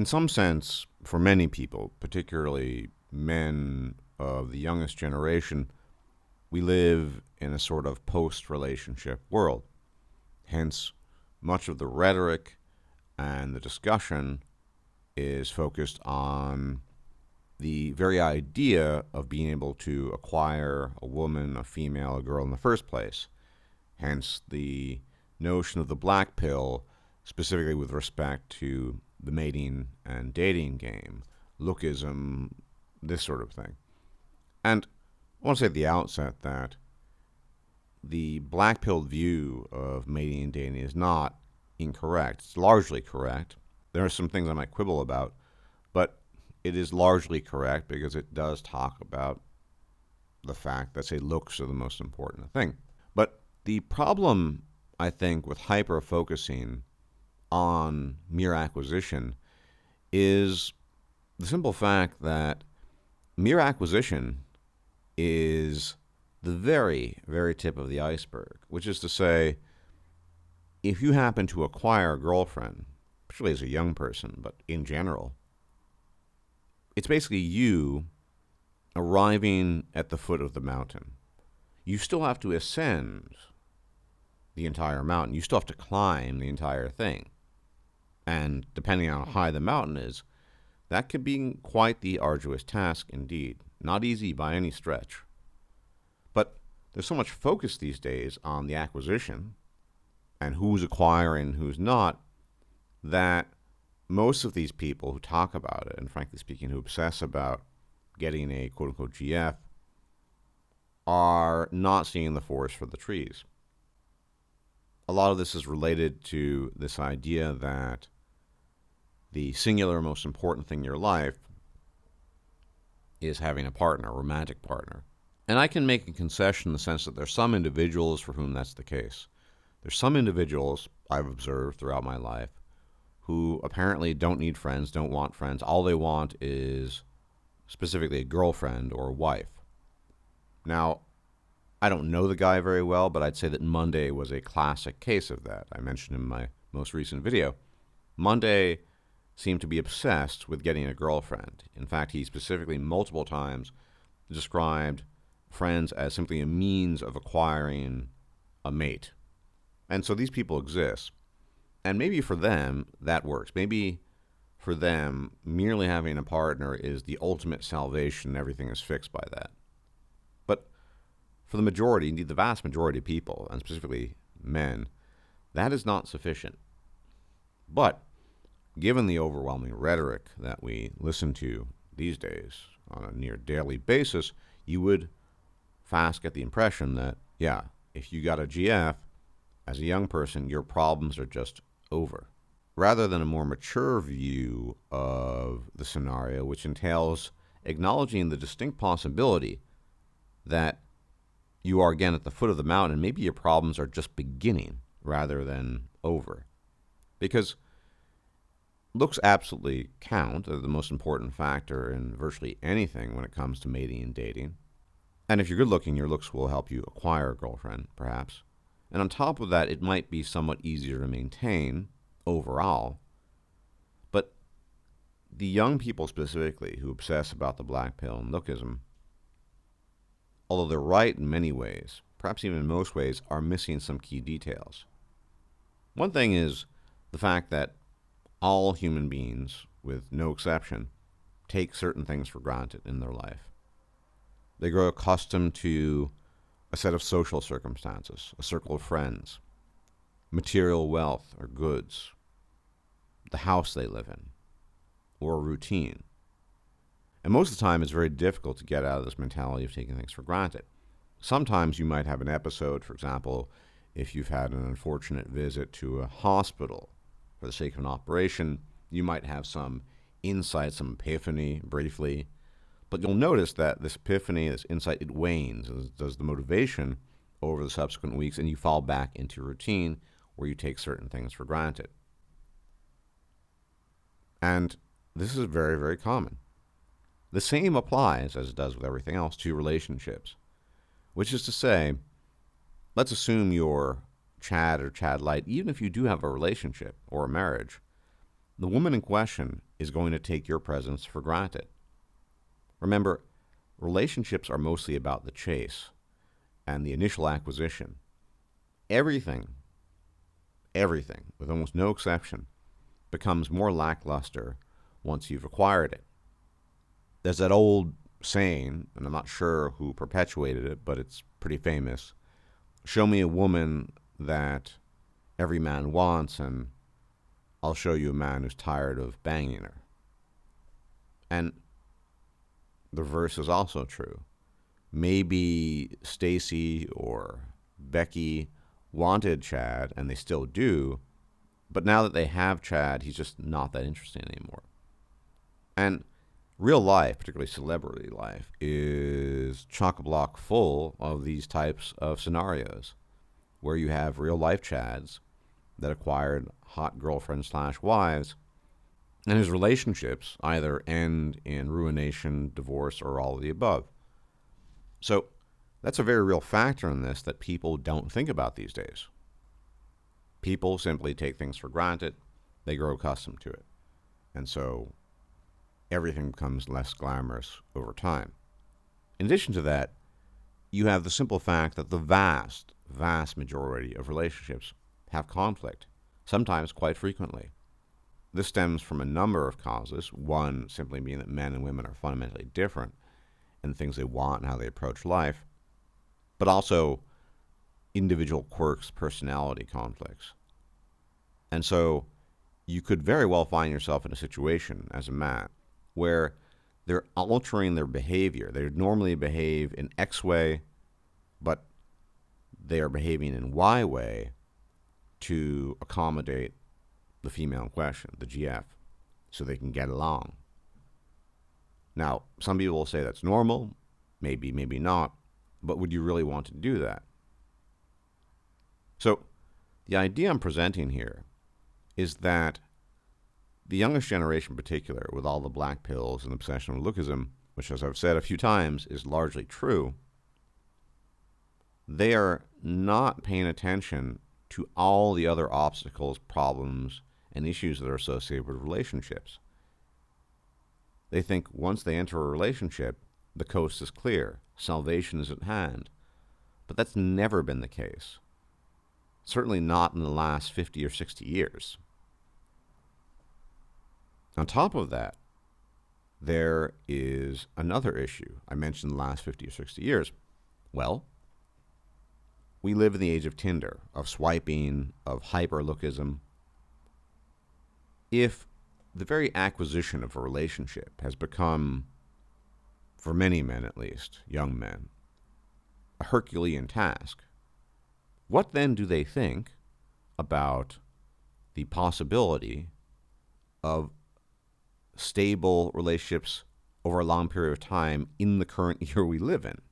In some sense, for many people, particularly men of the youngest generation, we live in a sort of post-relationship world. Hence, much of the rhetoric and the discussion is focused on the very idea of being able to acquire a woman, a female, a girl in the first place. Hence the notion of the black pill, specifically with respect to the mating and dating game, lookism, this sort of thing. And I want to say at the outset that the black pill view of mating and dating is not incorrect. It's largely correct. There are some things I might quibble about, but it is largely correct because it does talk about the fact that, say, looks are the most important thing. But the problem, I think, with hyper-focusing on mere acquisition is the simple fact that mere acquisition is the very, very tip of the iceberg, which is to say, if you happen to acquire a girlfriend, particularly as a young person, but in general, it's basically you arriving at the foot of the mountain. You still have to ascend the entire mountain. You still have to climb the entire thing. And depending on how high the mountain is, that could be quite the arduous task indeed. Not easy by any stretch. But there's so much focus these days on the acquisition and who's acquiring, who's not, that most of these people who talk about it, and frankly speaking, who obsess about getting a quote-unquote GF, are not seeing the forest for the trees. A lot of this is related to this idea that the singular most important thing in your life is having a partner, a romantic partner. And I can make a concession in the sense that there's some individuals for whom that's the case. There's some individuals I've observed throughout my life who apparently don't need friends, don't want friends. All they want is specifically a girlfriend or a wife. Now, I don't know the guy very well, but I'd say that Monday was a classic case of that. I mentioned in my most recent video. Monday seemed to be obsessed with getting a girlfriend. In fact, he specifically multiple times described friends as simply a means of acquiring a mate. And so these people exist. And maybe for them, that works. Maybe for them, merely having a partner is the ultimate salvation. Everything is fixed by that. But for the majority, indeed the vast majority of people, and specifically men, that is not sufficient. But given the overwhelming rhetoric that we listen to these days on a near daily basis, you would fast get the impression that, yeah, if you got a GF, as a young person, your problems are just over. Rather than a more mature view of the scenario, which entails acknowledging the distinct possibility that you are again at the foot of the mountain, and maybe your problems are just beginning rather than over. Because looks absolutely count. They're the most important factor in virtually anything when it comes to mating and dating. And if you're good looking, your looks will help you acquire a girlfriend, perhaps. And on top of that, it might be somewhat easier to maintain overall. But the young people specifically who obsess about the black pill and lookism, although they're right in many ways, perhaps even in most ways, are missing some key details. One thing is the fact that all human beings, with no exception, take certain things for granted in their life. They grow accustomed to a set of social circumstances, a circle of friends, material wealth or goods, the house they live in, or a routine. And most of the time, it's very difficult to get out of this mentality of taking things for granted. Sometimes you might have an episode, for example, if you've had an unfortunate visit to a hospital for the sake of an operation, you might have some insight, some epiphany briefly. But you'll notice that this epiphany, this insight, it wanes, as does the motivation over the subsequent weeks, and you fall back into routine where you take certain things for granted. And this is very, very common. The same applies, as it does with everything else, to relationships, which is to say, let's assume you're Chad or Chad Light, even if you do have a relationship or a marriage, the woman in question is going to take your presence for granted. Remember, relationships are mostly about the chase and the initial acquisition. Everything, with almost no exception, becomes more lackluster once you've acquired it. There's that old saying, and I'm not sure who perpetuated it, but it's pretty famous. Show me a woman that every man wants, and I'll show you a man who's tired of banging her. And the reverse is also true. Maybe Stacy or Becky wanted Chad, and they still do, but now that they have Chad, he's just not that interesting anymore. And real life, particularly celebrity life, is chock-a-block full of these types of scenarios where you have real life Chads that acquired hot girlfriends/wives, and whose relationships either end in ruination, divorce, or all of the above. So that's a very real factor in this that people don't think about these days. People simply take things for granted. They grow accustomed to it. And so everything becomes less glamorous over time. In addition to that, you have the simple fact that the vast majority of relationships have conflict, sometimes quite frequently. This stems from a number of causes, one simply being that men and women are fundamentally different in the things they want and how they approach life, but also individual quirks, personality conflicts. And so you could very well find yourself in a situation as a man where they're altering their behavior. They would normally behave in X way, but they are behaving in Y way to accommodate the female in question, the GF, so they can get along. Now, some people will say that's normal, maybe not, but would you really want to do that? So the idea I'm presenting here is that the youngest generation in particular, with all the black pills and obsession with lookism, which, as I've said a few times, is largely true, they are not paying attention to all the other obstacles, problems, and issues that are associated with relationships. They think once they enter a relationship, the coast is clear, salvation is at hand. But that's never been the case. Certainly not in the last 50 or 60 years. On top of that, there is another issue. I mentioned the last 50 or 60 years. Well, we live in the age of Tinder, of swiping, of hyperlookism. If the very acquisition of a relationship has become, for many men at least, young men, a Herculean task, what then do they think about the possibility of stable relationships over a long period of time in the current year we live in?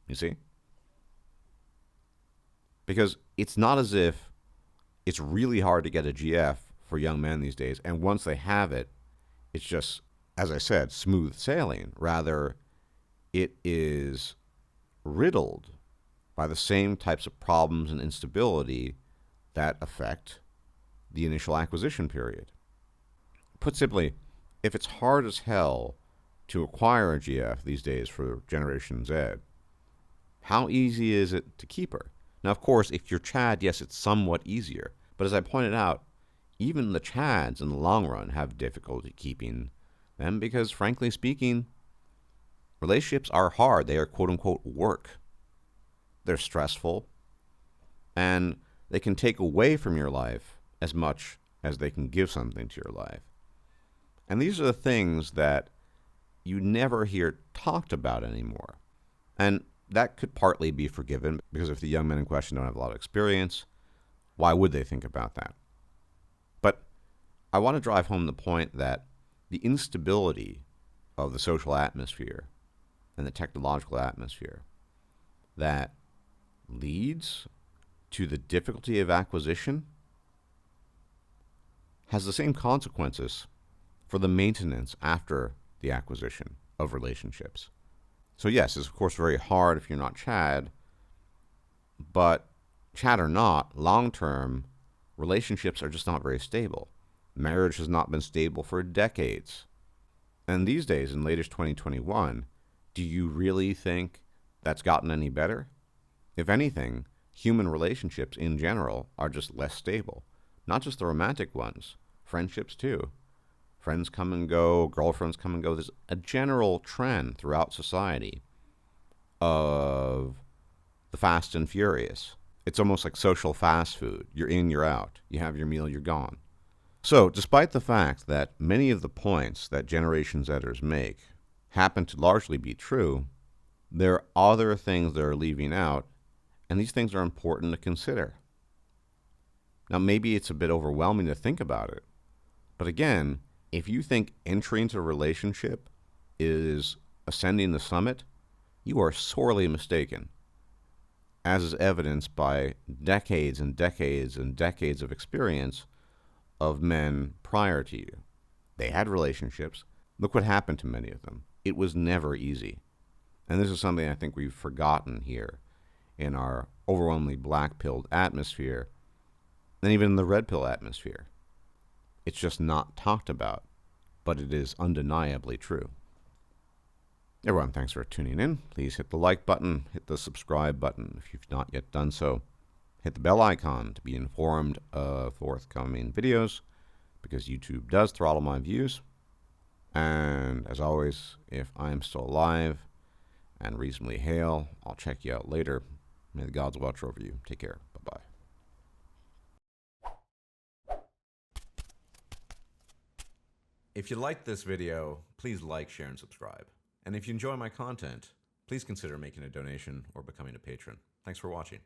You see? Because it's not as if it's really hard to get a GF for young men these days, and once they have it, it's just, as I said, smooth sailing. Rather, it is riddled by the same types of problems and instability that affect the initial acquisition period. Put simply, if it's hard as hell to acquire a GF these days for Generation Z, how easy is it to keep her? Now, of course, if you're Chad, yes, it's somewhat easier. But as I pointed out, even the Chads in the long run have difficulty keeping them because, frankly speaking, relationships are hard. They are quote-unquote work. They're stressful, and they can take away from your life as much as they can give something to your life. And these are the things that you never hear talked about anymore. And that could partly be forgiven because if the young men in question don't have a lot of experience, why would they think about that? But I want to drive home the point that the instability of the social atmosphere and the technological atmosphere that leads to the difficulty of acquisition has the same consequences for the maintenance after the acquisition of relationships. So yes, it's of course very hard if you're not Chad, but Chad or not, long-term relationships are just not very stable. Marriage has not been stable for decades. And these days, in latest 2021, do you really think that's gotten any better? If anything, human relationships in general are just less stable. Not just the romantic ones, friendships too. Friends come and go, girlfriends come and go. There's a general trend throughout society of the fast and furious. It's almost like social fast food. You're in, you're out. You have your meal, you're gone. So, despite the fact that many of the points that Generation Zers make happen to largely be true, there are other things they're leaving out, and these things are important to consider. Now, maybe it's a bit overwhelming to think about it, but again, if you think entry into a relationship is ascending the summit, you are sorely mistaken, as is evidenced by decades and decades and decades of experience of men prior to you. They had relationships. Look what happened to many of them. It was never easy. And this is something I think we've forgotten here in our overwhelmingly black-pilled atmosphere, and even in the red-pill atmosphere. It's just not talked about, but it is undeniably true. Everyone, thanks for tuning in. Please hit the like button, hit the subscribe button if you've not yet done so. Hit the bell icon to be informed of forthcoming videos, because YouTube does throttle my views. And as always, if I am still alive and reasonably hale, I'll check you out later. May the gods watch over you. Take care. Bye-bye. If you liked this video, please like, share, and subscribe. And if you enjoy my content, please consider making a donation or becoming a patron. Thanks for watching.